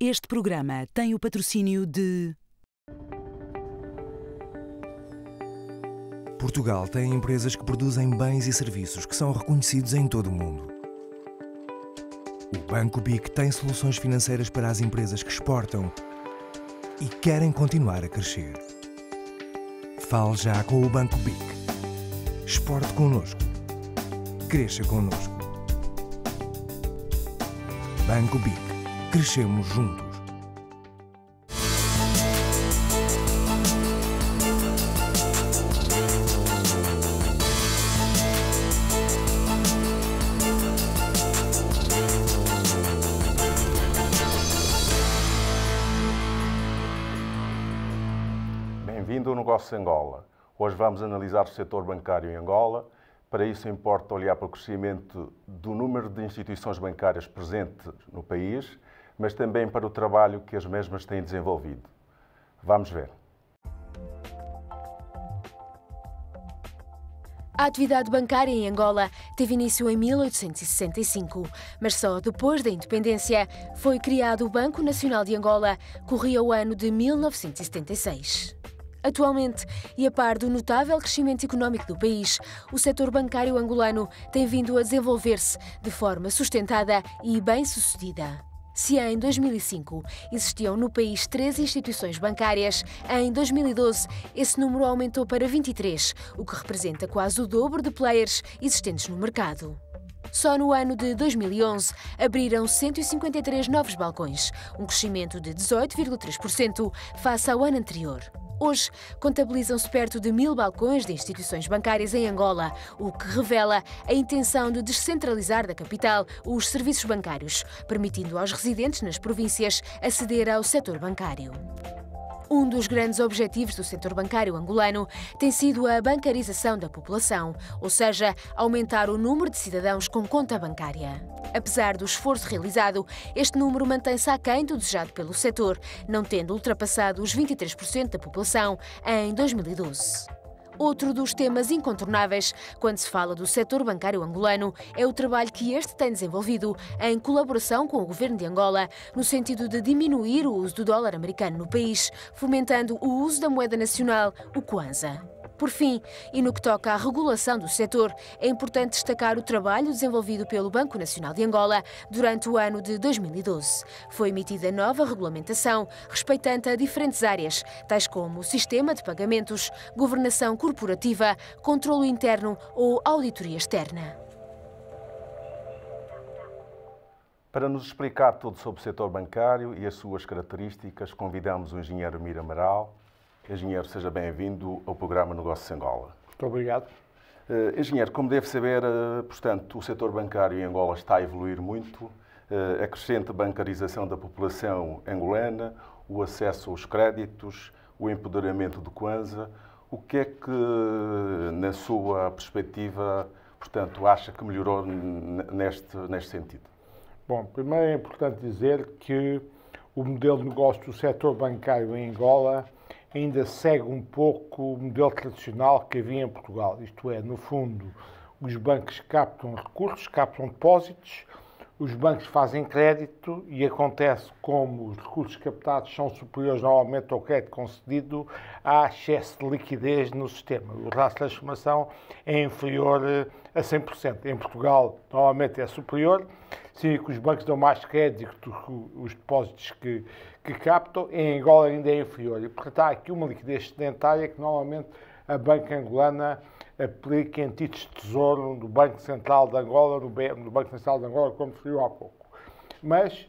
Este programa tem o patrocínio de... Portugal tem empresas que produzem bens e serviços que são reconhecidos em todo o mundo. O Banco BIC tem soluções financeiras para as empresas que exportam e querem continuar a crescer. Fale já com o Banco BIC. Exporte connosco. Cresça connosco. Banco BIC. Crescemos juntos. Bem-vindo ao Negócio Angola. Hoje vamos analisar o setor bancário em Angola. Para isso importa olhar para o crescimento do número de instituições bancárias presentes no país, mas também para o trabalho que as mesmas têm desenvolvido. Vamos ver. A atividade bancária em Angola teve início em 1865, mas só depois da independência foi criado o Banco Nacional de Angola, corria o ano de 1976. Atualmente, e a par do notável crescimento económico do país, o setor bancário angolano tem vindo a desenvolver-se de forma sustentada e bem-sucedida. Se em 2005 existiam no país 13 instituições bancárias, em 2012 esse número aumentou para 23, o que representa quase o dobro de players existentes no mercado. Só no ano de 2011 abriram 153 novos balcões, um crescimento de 18,3% face ao ano anterior. Hoje, contabilizam-se perto de 1000 balcões de instituições bancárias em Angola, o que revela a intenção de descentralizar da capital os serviços bancários, permitindo aos residentes nas províncias aceder ao setor bancário. Um dos grandes objetivos do setor bancário angolano tem sido a bancarização da população, ou seja, aumentar o número de cidadãos com conta bancária. Apesar do esforço realizado, este número mantém-se aquém do desejado pelo setor, não tendo ultrapassado os 23% da população em 2012. Outro dos temas incontornáveis quando se fala do setor bancário angolano é o trabalho que este tem desenvolvido em colaboração com o governo de Angola, no sentido de diminuir o uso do dólar americano no país, fomentando o uso da moeda nacional, o Kwanza. Por fim, e no que toca à regulação do setor, é importante destacar o trabalho desenvolvido pelo Banco Nacional de Angola durante o ano de 2012. Foi emitida nova regulamentação, respeitando a diferentes áreas, tais como sistema de pagamentos, governação corporativa, controlo interno ou auditoria externa. Para nos explicar tudo sobre o setor bancário e as suas características, convidamos o engenheiro Mira Amaral. Engenheiro, seja bem-vindo ao programa Negócio Angola. Muito obrigado. Engenheiro, como deve saber, portanto, o setor bancário em Angola está a evoluir muito, a crescente bancarização da população angolana, o acesso aos créditos, o empoderamento do Kwanza. O que é que, na sua perspectiva, portanto, acha que melhorou neste sentido? Bom, primeiro é importante dizer que o modelo de negócio do setor bancário em Angola ainda segue um pouco o modelo tradicional que havia em Portugal. Isto é, no fundo, os bancos captam recursos, captam depósitos, os bancos fazem crédito e acontece como os recursos captados são superiores normalmente ao crédito concedido, há excesso de liquidez no sistema. O ratio de transformação é inferior a 100%. Em Portugal, normalmente é superior, significa que os bancos dão mais crédito do que os depósitos que captam, em Angola ainda é inferior. E, portanto, há aqui uma liquidez sedentária que normalmente a banca angolana aplica em títulos de tesouro do Banco Central de Angola, no Banco Central de Angola, como referiu há pouco. Mas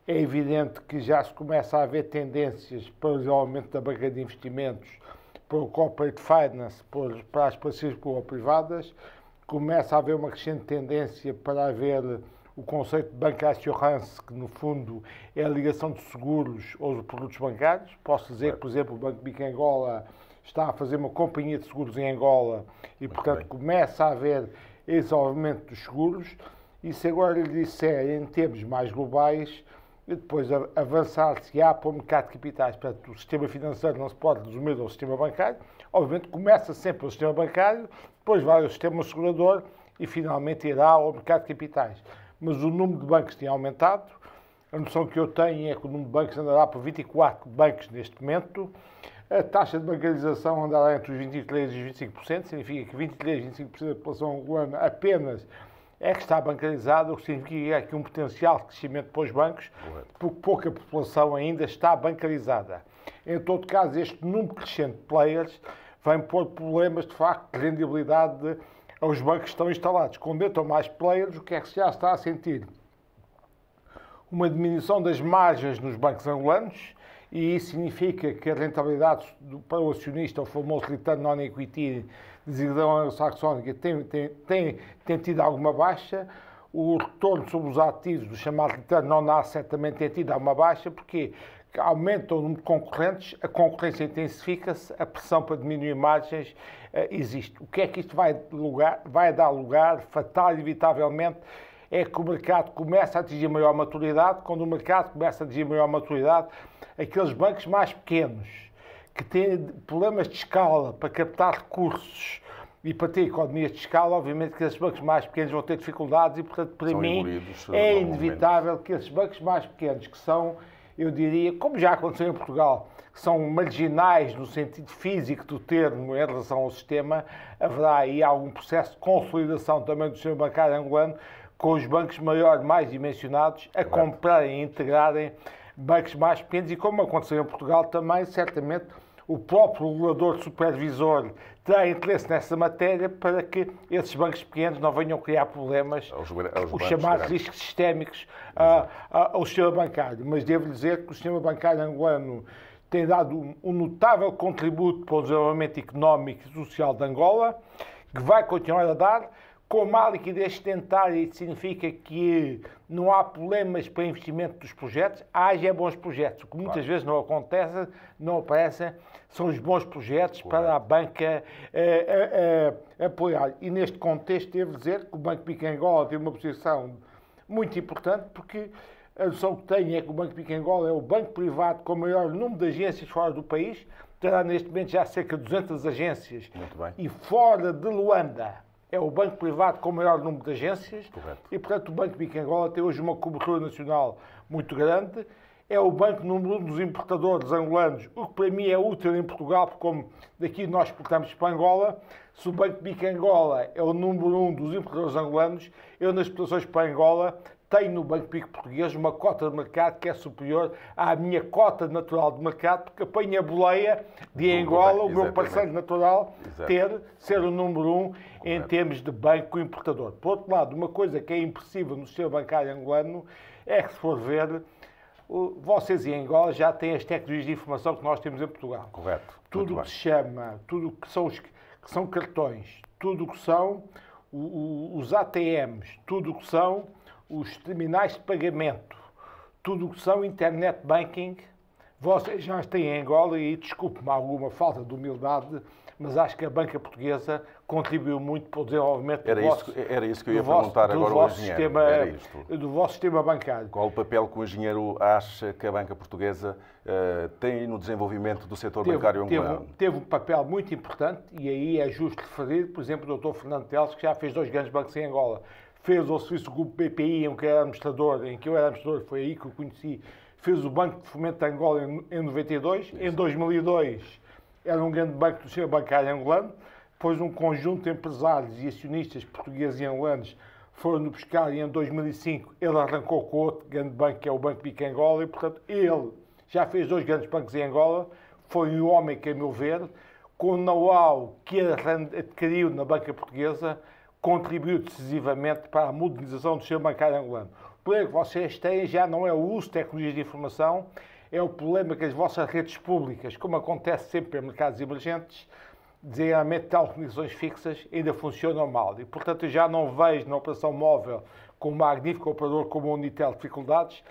é evidente que já se começa a haver tendências para o desenvolvimento da banca de investimentos, para o corporate finance, para as parcerias público-privadas, começa a haver uma crescente tendência para haver o conceito de banca assurance, que no fundo é a ligação de seguros aos produtos bancários. Posso dizer que, por exemplo, o Banco BIC Angola está a fazer uma companhia de seguros em Angola e, portanto, começa a haver esse desenvolvimento dos seguros. E se agora lhe disser em termos mais globais, depois avançar-se-á para o mercado de capitais. Portanto, o sistema financeiro não se pode resumir ao sistema bancário. Obviamente, começa sempre pelo sistema bancário, depois vai ao sistema segurador e, finalmente, irá ao mercado de capitais. Mas o número de bancos tem aumentado, A noção que eu tenho é que o número de bancos andará por 24 bancos neste momento. A taxa de bancarização andará entre os 23% e os 25%, significa que 23% e 25% da população angolana apenas é que está bancarizada, o que significa que há aqui um potencial de crescimento para os bancos, porque pouca população ainda está bancarizada. Em todo caso, este número crescente de players vai pôr problemas, de facto, de rendibilidade aos bancos que estão instalados. Quando entram mais players, o que é que se já está a sentir? Uma diminuição das margens nos bancos angolanos, e isso significa que a rentabilidade para o acionista, o famoso return on equity, designação anglo-saxónica, tem tido alguma baixa. O retorno sobre os ativos, do chamado return on asset, também tem tido alguma baixa, porque aumenta o número de concorrentes, a concorrência intensifica-se, a pressão para diminuir margens existe. O que é que isto vai dar lugar, fatal, inevitavelmente, é que o mercado começa a atingir maior maturidade. Quando o mercado começa a atingir maior maturidade, aqueles bancos mais pequenos, que têm problemas de escala para captar recursos e para ter economias de escala, obviamente que esses bancos mais pequenos vão ter dificuldades e, portanto, para mim, é inevitável que esses bancos mais pequenos, que são, eu diria, como já aconteceu em Portugal, que são marginais no sentido físico do termo em relação ao sistema, haverá aí algum processo de consolidação também do sistema bancário angolano, com os bancos maiores, mais dimensionados, a comprarem e integrarem bancos mais pequenos, e como aconteceu em Portugal também, certamente, o próprio regulador supervisor terá interesse nessa matéria para que esses bancos pequenos não venham criar problemas, os chamados riscos sistémicos ao sistema bancário. Mas devo dizer que o sistema bancário angolano tem dado um notável contributo para o desenvolvimento económico e social de Angola, que vai continuar a dar. Com má liquidez sedentária, isso significa que não há problemas para investimento dos projetos, haja bons projetos. O que muitas vezes não acontece, não aparecem, são os bons projetos para a banca apoiar. E neste contexto, devo dizer que o Banco BIC Angola tem uma posição muito importante, porque a noção que tenho é que o Banco BIC Angola é o banco privado com o maior número de agências fora do país, terá neste momento já cerca de 200 agências. Muito bem. E fora de Luanda, é o banco privado com o maior número de agências. Correto. E, portanto, o Banco BIC Angola tem hoje uma cobertura nacional muito grande. É o banco número 1 dos importadores angolanos, o que para mim é útil em Portugal, porque como daqui nós exportamos para Angola, se o Banco BIC Angola é o número 1 dos importadores angolanos, eu nas exportações para Angola tenho no Banco BIC português uma cota de mercado que é superior à minha cota natural de mercado, porque apanho a boleia de Angola, o meu parceiro natural, ser o número 1 em termos de banco importador. Por outro lado, uma coisa que é impressível no sistema bancário angolano é que, se for ver, vocês em Angola já têm as tecnologias de informação que nós temos em Portugal. Correto. Tudo o que se chama, tudo o que são cartões, tudo o que são os ATMs, tudo o que são os terminais de pagamento, tudo o que são internet banking, vocês já têm em Angola, e desculpe-me alguma falta de humildade, mas acho que a banca portuguesa contribuiu muito para o desenvolvimento era isso que eu ia perguntar agora ao engenheiro. Do vosso sistema bancário. Qual o papel que o engenheiro acha que a banca portuguesa tem no desenvolvimento do setor bancário angolano? Teve um papel muito importante, e aí é justo referir, por exemplo, o Dr. Fernando Teles, que já fez 2 grandes bancos em Angola. Fez o serviço do grupo BPI, em que eu era administrador, foi aí que eu conheci. Fez o Banco de Fomento de Angola em 92. Em 2002 era um grande banco do sistema bancário angolano. Depois um conjunto de empresários e acionistas portugueses e angolanos foram-no buscar, e em 2005 ele arrancou com outro grande banco, que é o Banco BIC Angola, e portanto ele já fez 2 grandes bancos em Angola. Foi um homem que, a meu ver, com o know-how que adquiriu na banca portuguesa, contribuiu decisivamente para a modernização do sistema bancário angolano. O problema que vocês têm já não é o uso de tecnologias de informação, é o problema que as vossas redes públicas, como acontece sempre em mercados emergentes, designadamente telecomunicações fixas, ainda funcionam mal. E, portanto, eu já não vejo na operação móvel com um magnífico operador como o Unitel dificuldades,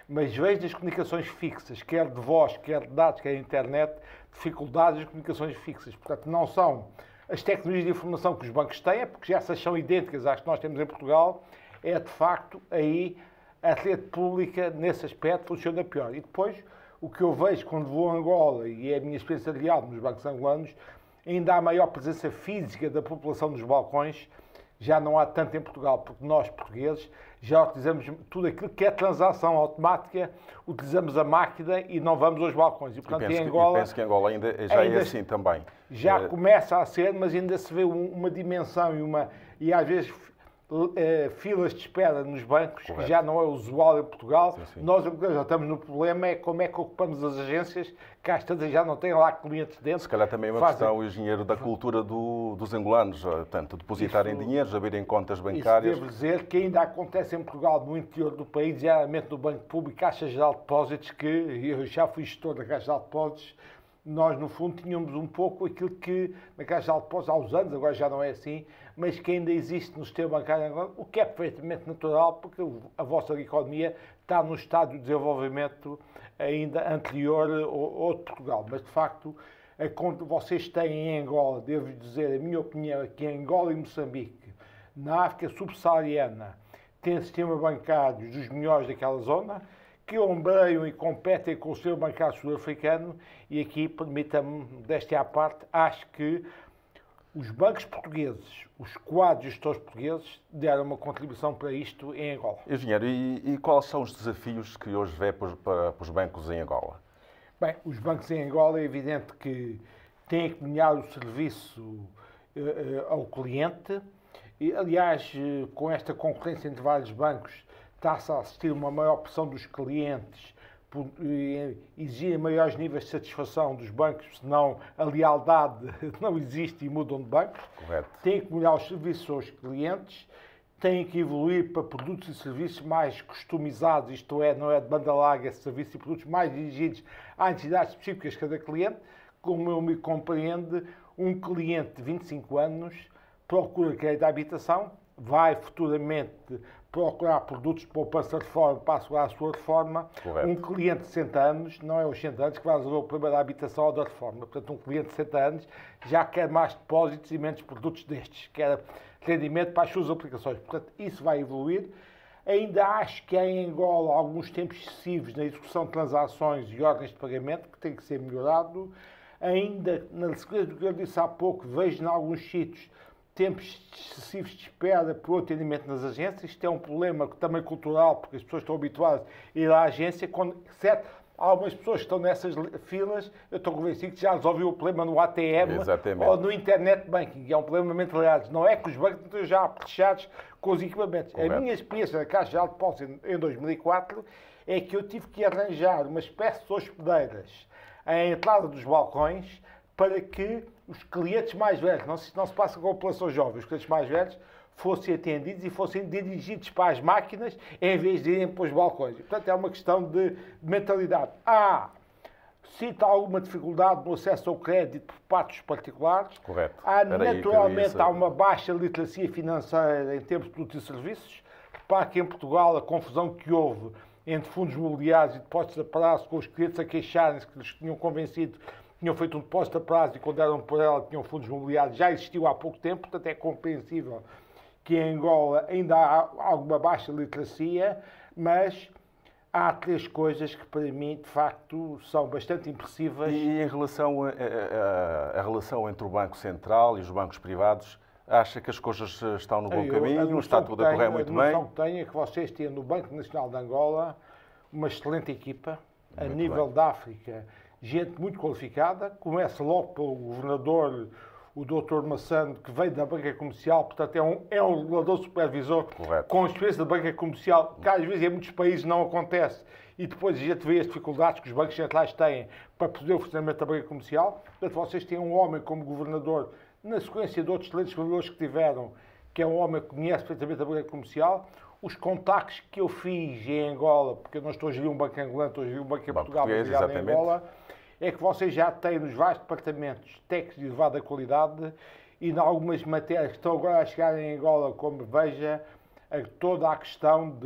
mas vejo nas comunicações fixas, quer de voz, quer de dados, quer de internet, dificuldades nas comunicações fixas. Portanto, não são as tecnologias de informação que os bancos têm, porque já essas são idênticas às que nós temos em Portugal, é de facto aí a rede pública, nesse aspecto, funciona pior. E depois, o que eu vejo quando vou a Angola, e é a minha experiência real nos bancos angolanos, ainda há maior presença física da população nos balcões, já não há tanto em Portugal, porque nós, portugueses, já utilizamos tudo aquilo que é transação automática, utilizamos a máquina e não vamos aos balcões. E, portanto, penso que em Angola ainda é assim também. Já começa a ser, mas ainda se vê uma dimensão e às vezes filas de espera nos bancos, que já não é usual em Portugal. Sim, sim. Nós já estamos no problema, é como é que ocupamos as agências, que às tantas já não têm lá clientes dentro. Se calhar também é uma questão, engenheiro, da cultura dos angolanos, tanto depositarem dinheiro, abrirem contas bancárias. Isso devo dizer que ainda acontece em Portugal, no interior do país, geralmente no Banco Público, Caixa Geral de Depósitos, que eu já fui gestor da Caixa Geral de Depósitos. Nós, no fundo, tínhamos um pouco aquilo que na Caixa Geral de Depósitos há uns anos, agora já não é assim, mas que ainda existe no sistema bancário, o que é perfeitamente natural, porque a vossa economia está no estádio de desenvolvimento ainda anterior ao de Portugal. Mas, de facto, a conta que vocês têm em Angola, devo dizer, a minha opinião é que em Angola e Moçambique, na África subsaariana, tem sistema bancários dos melhores daquela zona, que ombreiam e competem com o sistema bancário sul-africano, e aqui, permita-me, desta à parte, acho que os bancos portugueses, os quadros gestores portugueses, deram uma contribuição para isto em Angola. Engenheiro, e quais são os desafios que hoje vê para os bancos em Angola? Bem, os bancos em Angola é evidente que têm que melhorar o serviço ao cliente. E, aliás, com esta concorrência entre vários bancos, está-se a assistir uma maior pressão dos clientes por exigir maiores níveis de satisfação dos bancos, senão a lealdade não existe e mudam de bancos. Correto. Têm que melhorar os serviços aos clientes, têm que evoluir para produtos e serviços mais customizados, isto é, não é de banda larga, serviços e produtos mais dirigidos às necessidades específicas de cada cliente. Como eu me compreende, um cliente de 25 anos procura crédito de habitação, vai futuramente procurar produtos de poupança de reforma para assegurar a sua reforma. Correto. Um cliente de 60 anos, não é aos 60 anos que vai resolver o problema da habitação ou da reforma. Portanto, um cliente de 60 anos já quer mais depósitos e menos produtos destes, quer rendimento para as suas aplicações. Portanto, isso vai evoluir. Ainda acho que há em Angola alguns tempos excessivos na execução de transações e ordens de pagamento, que tem que ser melhorado. Ainda, na sequência do que eu disse há pouco, vejo em alguns sítios tempos excessivos de espera por atendimento nas agências. Isto é um problema também cultural, porque as pessoas estão habituadas a ir à agência. Quando, certo, há algumas pessoas que estão nessas filas, eu estou convencido que já resolveu o problema no ATM. Exatamente. Ou no internet banking, que é um problema de mentalidades. Não é que os bancos estão já apetechados com os equipamentos. Correto. A minha experiência na Caixa Geral de Depósitos em 2004 é que eu tive que arranjar uma espécie de hospedeiras à entrada dos balcões para que os clientes mais velhos, não se passa com a população jovem, os clientes mais velhos fossem atendidos e fossem dirigidos para as máquinas em vez de irem para os balcões. E, portanto, é uma questão de mentalidade. Cita alguma dificuldade no acesso ao crédito por parte dos particulares. Correto. Naturalmente, há uma baixa literacia financeira em termos de produtos e serviços. Repare que em Portugal a confusão que houve entre fundos imobiliários e depósitos a prazo, com os clientes a queixarem-se que lhes tinham convencido, tinham feito um depósito a prazo e quando eram por ela tinham fundos imobiliários, já existiu há pouco tempo, portanto é compreensível que em Angola ainda há alguma baixa literacia, mas há três coisas que para mim, de facto, são bastante impressíveis. E em relação a relação entre o Banco Central e os bancos privados, acha que as coisas estão no bom caminho, está tudo a correr muito bem? A noção que tenho é que vocês têm no Banco Nacional de Angola uma excelente equipa, a nível da África, gente muito qualificada. Começa logo pelo governador, o Dr. Massano, que veio da banca comercial, portanto é um regulador supervisor. Correto. Com experiência da banca comercial, que às vezes em muitos países não acontece, e depois a gente vê as dificuldades que os bancos centrais têm para poder o funcionamento da banca comercial. Portanto, vocês têm um homem como governador, na sequência de outros excelentes governadores que tiveram, que é um homem que conhece perfeitamente a banca comercial. Os contactos que eu fiz em Angola, porque eu não estou a gerir um banco angolano, estou a gerir um banco em Portugal, mas em Angola, é que vocês já têm nos vários departamentos técnicos de elevada qualidade e em algumas matérias que estão agora a chegar em Angola, como veja, toda a questão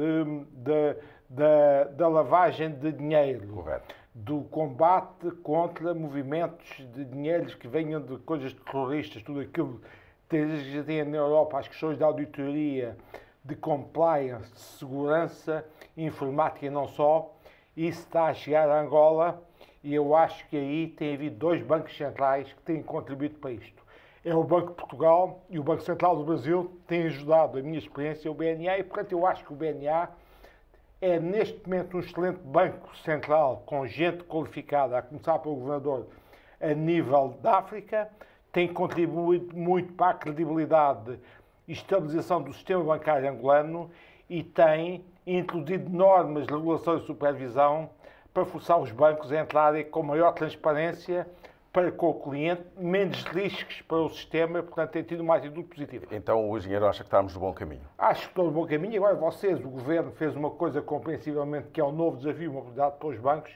da lavagem de dinheiro. Correto. Do combate contra movimentos de dinheiros que venham de coisas terroristas, tudo aquilo que já tem na Europa, as questões de auditoria, de compliance, de segurança informática e não só, isso está a chegar a Angola e eu acho que aí tem havido dois bancos centrais que têm contribuído para isto. é o Banco de Portugal e o Banco Central do Brasil têm ajudado, a minha experiência, o BNA, e portanto eu acho que o BNA é neste momento um excelente banco central com gente qualificada, a começar pelo governador, a nível da África, tem contribuído muito para a credibilidade e estabilização do sistema bancário angolano e tem introduzido normas de regulação e supervisão para forçar os bancos a entrarem com maior transparência para com o cliente, menos riscos para o sistema, e, portanto, tem tido uma atitude positiva. Então o engenheiro acha que estamos no bom caminho? Acho que estou no bom caminho. Agora, o Governo fez uma coisa compreensivelmente que é um novo desafio, uma oportunidade para os bancos,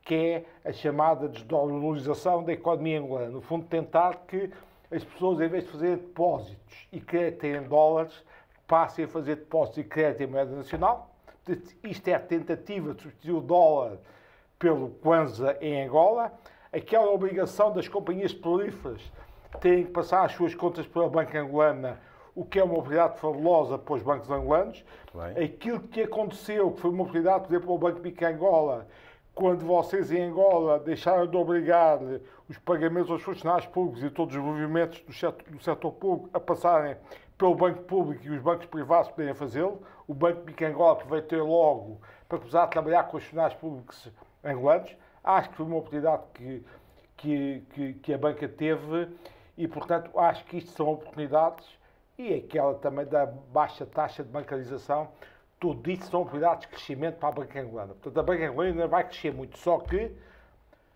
que é a chamada desdolarização da economia angolana. No fundo, tentar que as pessoas, em vez de fazerem depósitos e crédito em dólares, passem a fazer depósitos e crédito em moeda nacional. Isto é a tentativa de substituir o dólar pelo Kwanza em Angola. Aquela obrigação das companhias petrolíferas terem que passar as suas contas para a banca angolana, o que é uma oportunidade fabulosa para os bancos angolanos. Aquilo que aconteceu, que foi uma oportunidade, por exemplo, para o Banco BIC Angola, quando vocês em Angola deixaram de obrigar os pagamentos aos funcionários públicos e todos os movimentos do setor público a passarem pelo banco público e os bancos privados poderem fazê-lo, o Banco BIC Angola aproveitou logo para começar a trabalhar com os funcionários públicos angolanos. Acho que foi uma oportunidade que a banca teve e, portanto, acho que isto são oportunidades e aquela também da baixa taxa de bancarização, tudo isso são oportunidades de crescimento para a banca angolana. Portanto, a banca angolana ainda vai crescer muito, só que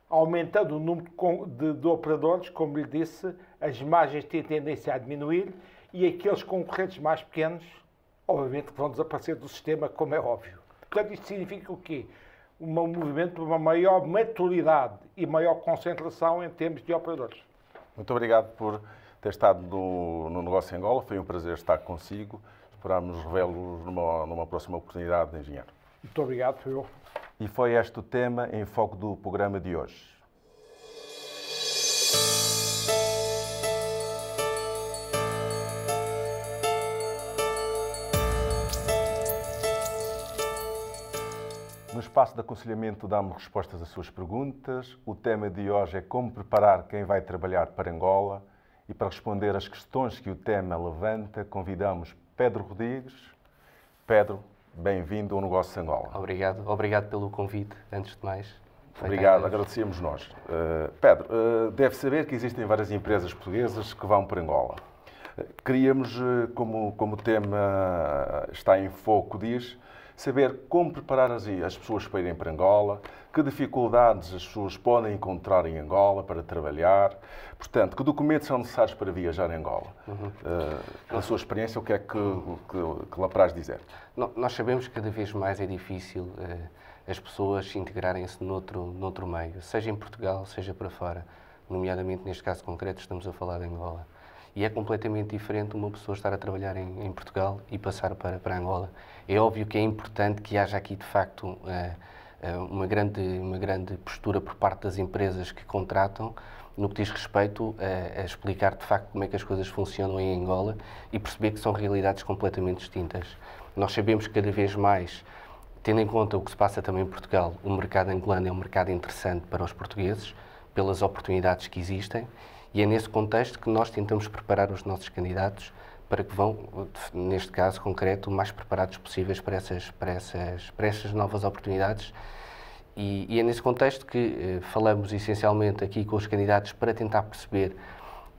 aumentando o número de operadores, como lhe disse, as margens têm tendência a diminuir e aqueles concorrentes mais pequenos, obviamente, que vão desaparecer do sistema, como é óbvio. Portanto, isto significa o quê? Um movimento para uma maior maturidade e maior concentração em termos de operadores. Muito obrigado por ter estado no Negócio Angola. Foi um prazer estar consigo. Esperamos revê-lo numa próxima oportunidade, engenheiro. Muito obrigado, foi eu. E foi este o tema em foco do programa de hoje. No espaço de aconselhamento damos respostas às suas perguntas. O tema de hoje é como preparar quem vai trabalhar para Angola. E para responder às questões que o tema levanta, convidamos Pedro Rodrigues. Pedro, bem-vindo ao Negócio Angola. Obrigado pelo convite, antes de mais. Obrigado, agradecemos nós. Pedro, deve saber que existem várias empresas portuguesas que vão para Angola. Queríamos, como o tema está em foco, saber como preparar as pessoas para irem para Angola, que dificuldades as pessoas podem encontrar em Angola para trabalhar, portanto, que documentos são necessários para viajar em Angola. Na sua experiência, o que é que lhe apraz dizer? Nós sabemos que cada vez mais é difícil as pessoas integrarem-se noutro meio, seja em Portugal, seja para fora. Nomeadamente, neste caso concreto, estamos a falar de Angola. E é completamente diferente uma pessoa estar a trabalhar em Portugal e passar para Angola. É óbvio que é importante que haja aqui, de facto, uma grande postura por parte das empresas que contratam no que diz respeito a explicar, de facto, como é que as coisas funcionam em Angola e perceber que são realidades completamente distintas. Nós sabemos que cada vez mais, tendo em conta o que se passa também em Portugal, o mercado angolano é um mercado interessante para os portugueses, pelas oportunidades que existem, e é nesse contexto que nós tentamos preparar os nossos candidatos para que vão, neste caso concreto, o mais preparados possíveis para essas novas oportunidades. E é nesse contexto que falamos essencialmente aqui com os candidatos para tentar perceber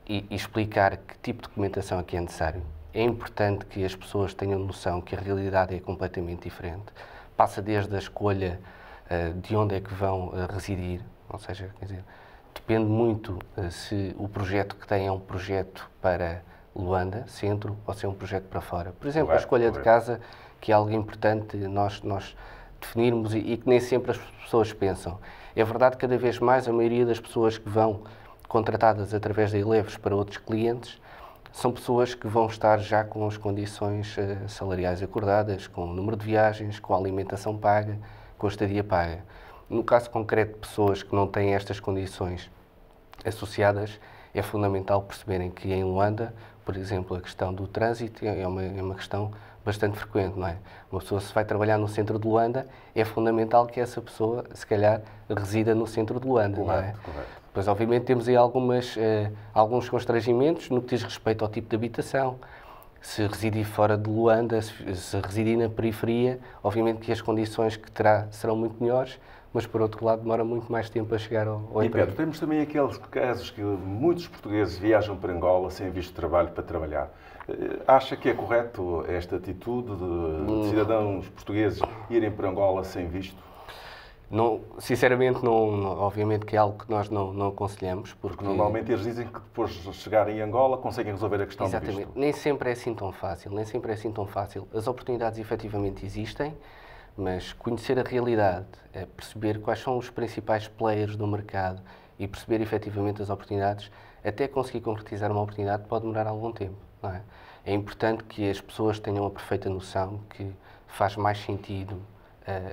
e explicar que tipo de documentação aqui é necessário. É importante que as pessoas tenham noção que a realidade é completamente diferente. Passa desde a escolha de onde é que vão residir, ou seja, quer dizer, depende muito se o projeto que tem é um projeto para Luanda, centro, ou se é um projeto para fora. Por exemplo, a escolha de casa, que é algo importante nós definirmos e que nem sempre as pessoas pensam. É verdade que cada vez mais a maioria das pessoas que vão contratadas através da Eleves para outros clientes são pessoas que vão estar já com as condições salariais acordadas, com o número de viagens, com a alimentação paga, com a estadia paga. No caso concreto de pessoas que não têm estas condições associadas, é fundamental perceberem que em Luanda, por exemplo, a questão do trânsito é uma questão bastante frequente, não é? Uma pessoa, se vai trabalhar no centro de Luanda, é fundamental que essa pessoa, se calhar, resida no centro de Luanda, não é? Correto. Pois, obviamente, temos aí alguns constrangimentos no que diz respeito ao tipo de habitação. Se residir fora de Luanda, se residir na periferia, obviamente que as condições que terá serão muito melhores, mas, por outro lado, demora muito mais tempo a chegar ao E, emprego. Pedro, temos também aqueles casos que muitos portugueses viajam para Angola sem visto de trabalho para trabalhar. Acha que é correto esta atitude de cidadãos portugueses irem para Angola sem visto? Não, sinceramente, obviamente que é algo que nós não aconselhamos. Porque Normalmente eles dizem que depois de chegarem em Angola conseguem resolver a questão do exatamente, visto. nem sempre é assim tão fácil, nem sempre é assim tão fácil. As oportunidades efetivamente existem, mas conhecer a realidade, perceber quais são os principais players do mercado e perceber efetivamente as oportunidades, até conseguir concretizar uma oportunidade pode demorar algum tempo, não é? É importante que as pessoas tenham a perfeita noção que faz mais sentido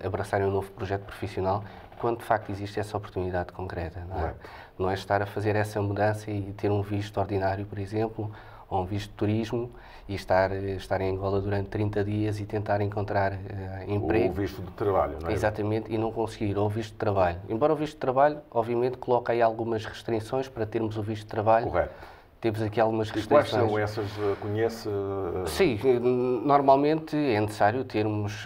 abraçarem um novo projeto profissional quando de facto existe essa oportunidade concreta, não é? Não é estar a fazer essa mudança e ter um visto ordinário, por exemplo, ou um visto de turismo e estar em Angola durante 30 dias e tentar encontrar emprego. Ou visto de trabalho, não é? Exatamente, e não conseguir, ou o visto de trabalho. Embora o visto de trabalho, obviamente, coloca aí algumas restrições para termos o visto de trabalho. Correto. Temos aqui algumas E restrições. quais são essas? Conhece Sim, normalmente é necessário termos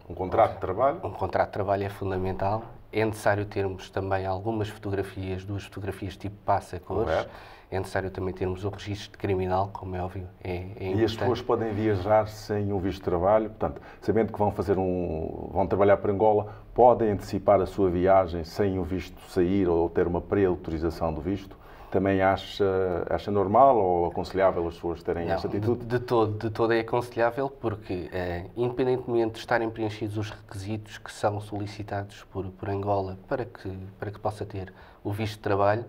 um contrato de trabalho? um contrato de trabalho é fundamental. É necessário termos também algumas fotografias, 2 fotografias tipo passa-cores. Correto. É necessário também termos o registro criminal, como é óbvio. É E as importante. pessoas podem viajar sem um visto de trabalho, portanto, sabendo que vão trabalhar para Angola, podem antecipar a sua viagem sem o visto sair ou ter uma pré-autorização do visto? Também acha normal ou aconselhável as pessoas terem esta atitude? De todo é aconselhável porque, independentemente de estarem preenchidos os requisitos que são solicitados por Angola para que possa ter o visto de trabalho,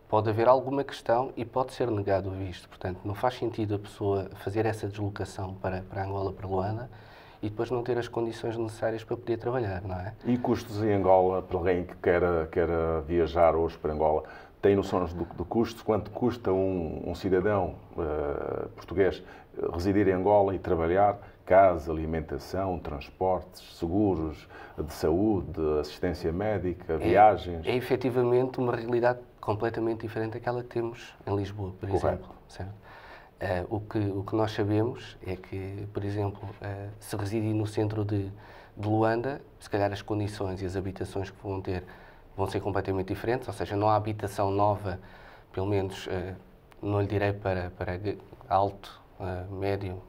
pode haver alguma questão e pode ser negado o visto. Portanto, não faz sentido a pessoa fazer essa deslocação para Angola, para Luanda, e depois não ter as condições necessárias para poder trabalhar, não é? E custos em Angola, para alguém que queira viajar hoje para Angola, tem noções do custo? Quanto custa um cidadão português residir em Angola e trabalhar? Casa, alimentação, transportes, seguros de saúde, assistência médica, viagens? É efetivamente uma realidade completamente diferente daquela que temos em Lisboa, por Correto. exemplo. Certo? O que nós sabemos é que, por exemplo, se residir no centro de Luanda, se calhar as condições e as habitações que vão ter vão ser completamente diferentes, ou seja, não há habitação nova, pelo menos não lhe direi para alto, médio,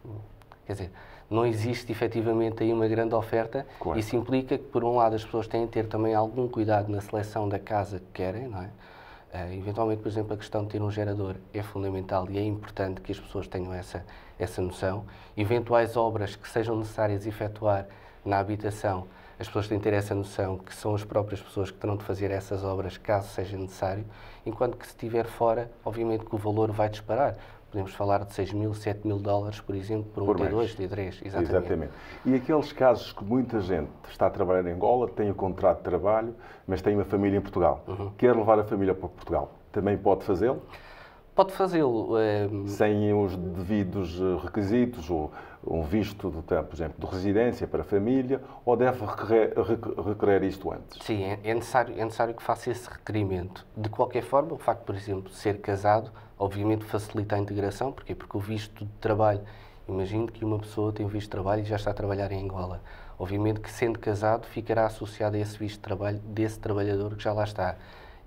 quer dizer, não existe efetivamente aí uma grande oferta. Claro. Isso implica que, por um lado, as pessoas têm de ter também algum cuidado na seleção da casa que querem, não é? Eventualmente, por exemplo, a questão de ter um gerador é fundamental e é importante que as pessoas tenham essa noção. Eventuais obras que sejam necessárias efetuar na habitação, as pessoas têm de ter essa noção que são as próprias pessoas que terão de fazer essas obras caso seja necessário, enquanto que se estiver fora, obviamente que o valor vai disparar. Podemos falar de 6 mil, 7 mil dólares, por exemplo, por um T2, T3, exatamente. E aqueles casos que muita gente está a trabalhar em Angola, tem o contrato de trabalho, mas tem uma família em Portugal, quer levar a família para Portugal, também pode fazê-lo? Pode fazê-lo. Sem os devidos requisitos, ou um visto, por exemplo, de residência para a família, ou deve requerer isto antes? Sim, é necessário que faça esse requerimento. De qualquer forma, o facto, por exemplo, de ser casado, obviamente facilita a integração. Porquê? Porque o visto de trabalho, imagino que uma pessoa tem visto de trabalho e já está a trabalhar em Angola. Obviamente que, sendo casado, ficará associado a esse visto de trabalho desse trabalhador que já lá está.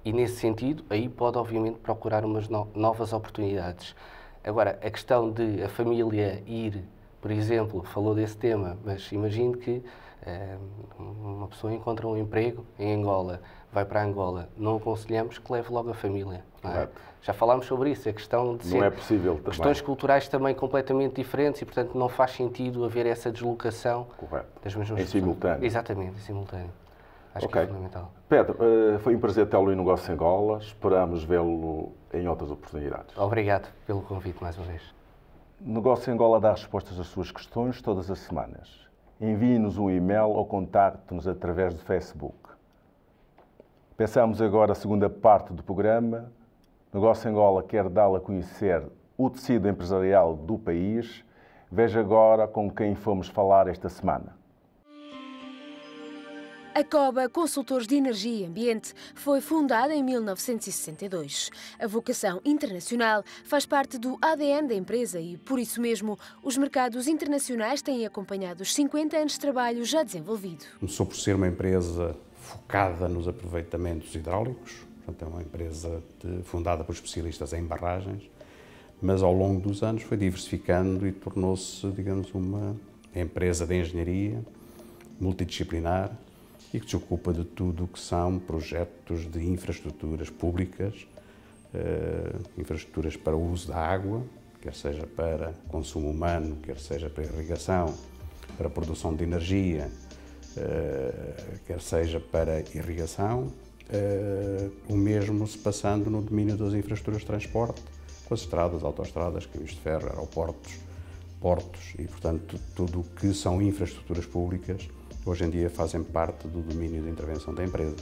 E, nesse sentido, aí pode, obviamente, procurar umas novas oportunidades. Agora, a questão de a família ir, por exemplo, falou desse tema, mas imagino que uma pessoa encontra um emprego em Angola, vai para Angola, não aconselhamos que leve logo a família. Não é? Já falámos sobre isso, a questão de não é possível também. Questões culturais também completamente diferentes e, portanto, não faz sentido haver essa deslocação das mesmas pessoas. Simultâneo. Exatamente, em simultâneo. Acho que é fundamental. Pedro, foi um prazer tê-lo em Negócio Angola. Esperamos vê-lo em outras oportunidades. Obrigado pelo convite mais uma vez. Negócio Angola dá respostas às suas questões todas as semanas. Envie-nos um e-mail ou contacte-nos através do Facebook. Pensamos agora a segunda parte do programa. Negócio Angola quer dar a conhecer o tecido empresarial do país. Veja agora com quem fomos falar esta semana. A COBA, Consultores de Energia e Ambiente, foi fundada em 1962. A vocação internacional faz parte do ADN da empresa e, por isso mesmo, os mercados internacionais têm acompanhado os 50 anos de trabalho já desenvolvido. Começou por ser uma empresa focada nos aproveitamentos hidráulicos, portanto é uma empresa fundada por especialistas em barragens, mas ao longo dos anos foi diversificando e tornou-se, digamos, uma empresa de engenharia multidisciplinar e que se ocupa de tudo o que são projetos de infraestruturas públicas, infraestruturas para o uso da água, quer seja para consumo humano, quer seja para irrigação, para produção de energia, quer seja para irrigação, o mesmo se passando no domínio das infraestruturas de transporte, com as estradas, autoestradas, caminhos de ferro, aeroportos, portos e, portanto, tudo o que são infraestruturas públicas, hoje em dia fazem parte do domínio de intervenção da empresa.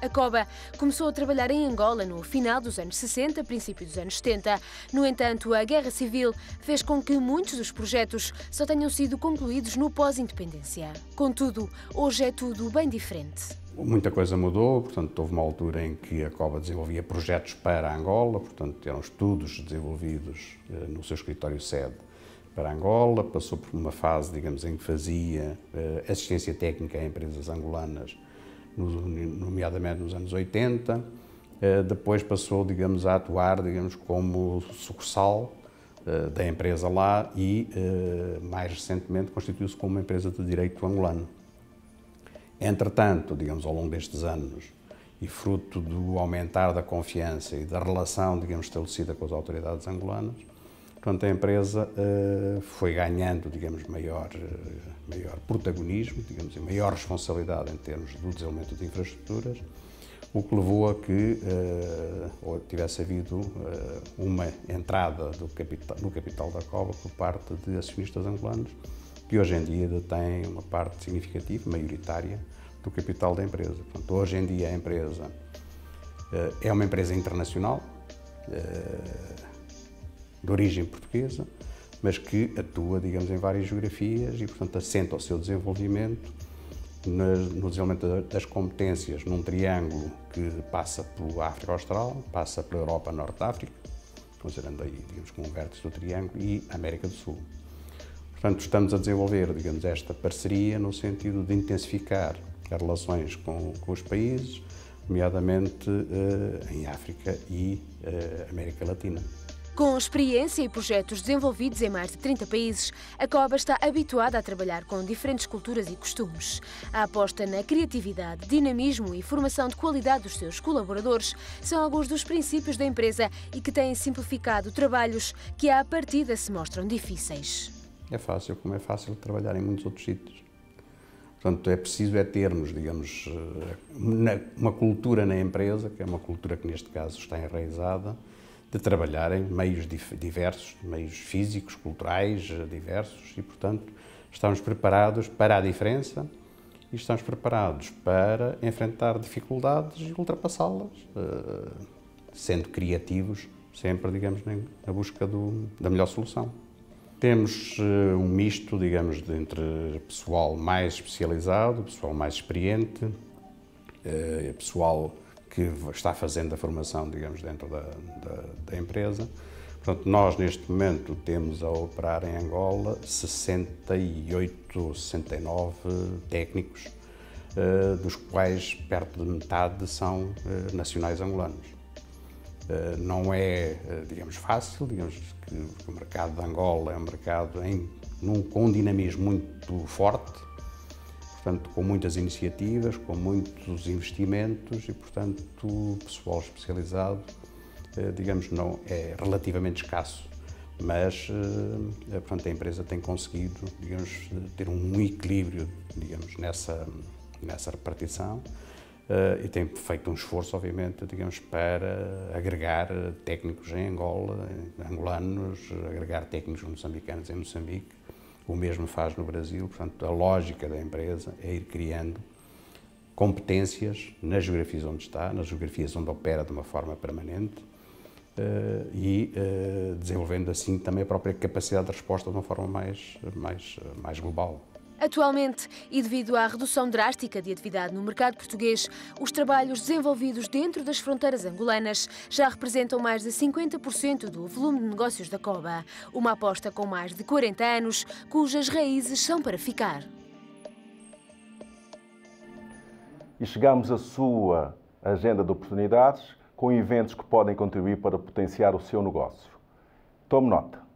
A COBA começou a trabalhar em Angola no final dos anos 60, princípio dos anos 70. No entanto, a Guerra Civil fez com que muitos dos projetos só tenham sido concluídos no pós-independência. Contudo, hoje é tudo bem diferente. Muita coisa mudou, portanto, houve uma altura em que a COBA desenvolvia projetos para Angola, portanto, eram estudos desenvolvidos no seu escritório-sede para Angola, passou por uma fase, digamos, em que fazia assistência técnica a empresas angolanas, nomeadamente nos anos 80, depois passou, digamos, a atuar, digamos, como sucursal da empresa lá e, mais recentemente, constituiu-se como uma empresa de direito angolano. Entretanto, digamos, ao longo destes anos, e fruto do aumentar da confiança e da relação, digamos, estabelecida com as autoridades angolanas, portanto, a empresa foi ganhando, digamos, maior protagonismo, digamos, e maior responsabilidade em termos do desenvolvimento de infraestruturas, o que levou a que tivesse havido uma entrada no capital da COBA por parte de acionistas angolanos, que hoje em dia detém uma parte significativa, maioritária, do capital da empresa. Portanto, hoje em dia a empresa é uma empresa internacional, de origem portuguesa, mas que atua, digamos, em várias geografias e, portanto, assenta o seu desenvolvimento no desenvolvimento das competências num triângulo que passa pela África Austral, passa pela Europa, Norte da África, considerando aí, digamos, como um vértice do triângulo, e América do Sul. Portanto, estamos a desenvolver, digamos, esta parceria no sentido de intensificar as relações com os países, nomeadamente em África e América Latina. Com experiência e projetos desenvolvidos em mais de 30 países, a COBA está habituada a trabalhar com diferentes culturas e costumes. A aposta na criatividade, dinamismo e formação de qualidade dos seus colaboradores são alguns dos princípios da empresa e que têm simplificado trabalhos que à partida se mostram difíceis. É fácil, como é fácil trabalhar em muitos outros sítios. Portanto, é preciso termos, digamos, uma cultura na empresa, que é uma cultura que neste caso está enraizada, de trabalhar em meios diversos, meios físicos, culturais, diversos e, portanto, estamos preparados para a diferença e estamos preparados para enfrentar dificuldades e ultrapassá-las, sendo criativos, sempre, digamos, na busca da melhor solução. Temos um misto, digamos, entre pessoal mais especializado, pessoal mais experiente, pessoal que está fazendo a formação, digamos, dentro da empresa. Portanto, nós, neste momento, temos a operar em Angola 68, 69 técnicos, dos quais perto de metade são nacionais angolanos. Não é, digamos, fácil, digamos que o mercado de Angola é um mercado com um dinamismo muito forte, portanto, com muitas iniciativas, com muitos investimentos e, portanto, o pessoal especializado, digamos, não é relativamente escasso, mas, portanto, a empresa tem conseguido, digamos, ter um equilíbrio, digamos, nessa repartição e tem feito um esforço, obviamente, digamos, para agregar técnicos em Angola, angolanos, agregar técnicos moçambicanos em Moçambique. O mesmo faz no Brasil, portanto, a lógica da empresa é ir criando competências nas geografias onde está, nas geografias onde opera de uma forma permanente e desenvolvendo assim também a própria capacidade de resposta de uma forma mais global. Atualmente, e devido à redução drástica de atividade no mercado português, os trabalhos desenvolvidos dentro das fronteiras angolanas já representam mais de 50% do volume de negócios da COBA, uma aposta com mais de 40 anos, cujas raízes são para ficar. E chegamos à sua agenda de oportunidades com eventos que podem contribuir para potenciar o seu negócio. Tome nota.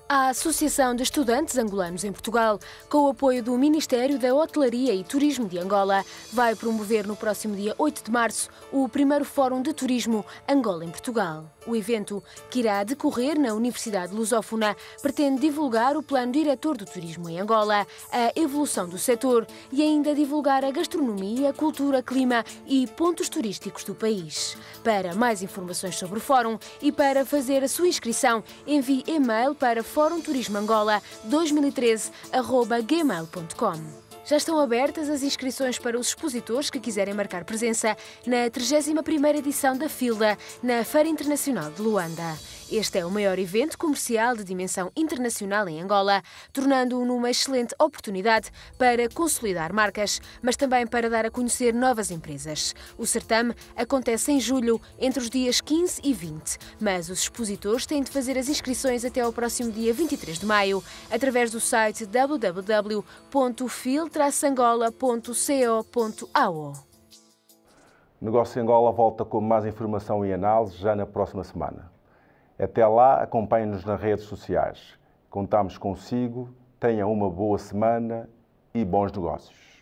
A Associação de Estudantes Angolanos em Portugal, com o apoio do Ministério da Hotelaria e Turismo de Angola, vai promover no próximo dia 8 de março o primeiro Fórum de Turismo Angola em Portugal. O evento, que irá decorrer na Universidade Lusófona, pretende divulgar o plano diretor do turismo em Angola, a evolução do setor e ainda divulgar a gastronomia, cultura, clima e pontos turísticos do país. Para mais informações sobre o fórum e para fazer a sua inscrição, envie e-mail para forumturismoangola2013@gmail.com. Já estão abertas as inscrições para os expositores que quiserem marcar presença na 31ª edição da FILDA, na Feira Internacional de Luanda. Este é o maior evento comercial de dimensão internacional em Angola, tornando-o numa excelente oportunidade para consolidar marcas, mas também para dar a conhecer novas empresas. O certame acontece em julho, entre os dias 15 e 20, mas os expositores têm de fazer as inscrições até ao próximo dia 23 de maio, através do site www.fil-angola.co.ao. Negócio Angola volta com mais informação e análise já na próxima semana. Até lá, acompanhe-nos nas redes sociais. Contamos consigo, tenha uma boa semana e bons negócios.